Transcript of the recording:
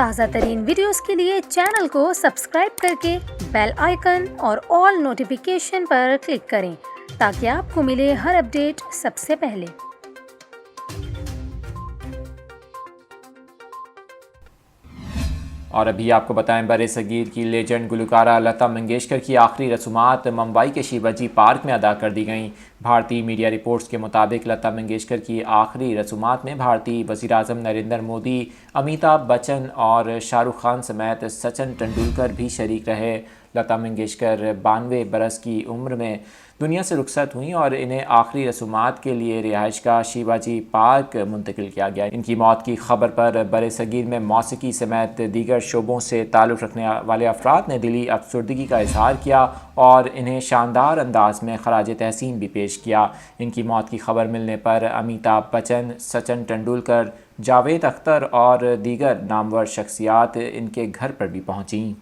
ताज़ा तरीन वीडियोस के लिए चैनल को सब्सक्राइब करके बेल आइकन और ऑल नोटिफिकेशन पर क्लिक करें ताकि आपको मिले हर अपडेट सबसे पहले। और अभी आपको बताएं, बरसगीर की लेजेंड गुलकारा लता मंगेशकर की आखिरी रसूमात मुंबई के शिवाजी पार्क में अदा कर दी गईं। भारतीय मीडिया रिपोर्ट्स के मुताबिक लता मंगेशकर की आखिरी रसूमात में भारतीय वज़ीर आज़म नरेंद्र मोदी, अमिताभ बच्चन और शाहरुख खान समेत सचिन तेंदुलकर भी शरीक रहे। लता मंगेशकर 92 बरस की उम्र में दुनिया से रुखसत हुई और इन्हें आखिरी रसूमात के लिए रिहाइशगाह शिवाजी पार्क मुंतकिल किया गया। इनकी मौत की खबर पर बरसगीर में मौसीकी समेत दीगर शोबों से ताल्लुक़ रखने वाले अफराद ने दिली अफसरदगी का इजहार किया और इन्हें शानदार अंदाज में खराज तहसीन भी पेश किया। इनकी मौत की खबर मिलने पर अमिताभ बच्चन, सचिन तेंदुलकर, जावेद अख्तर और दीगर नामवर शख्सियात इनके घर पर भी पहुँचीं।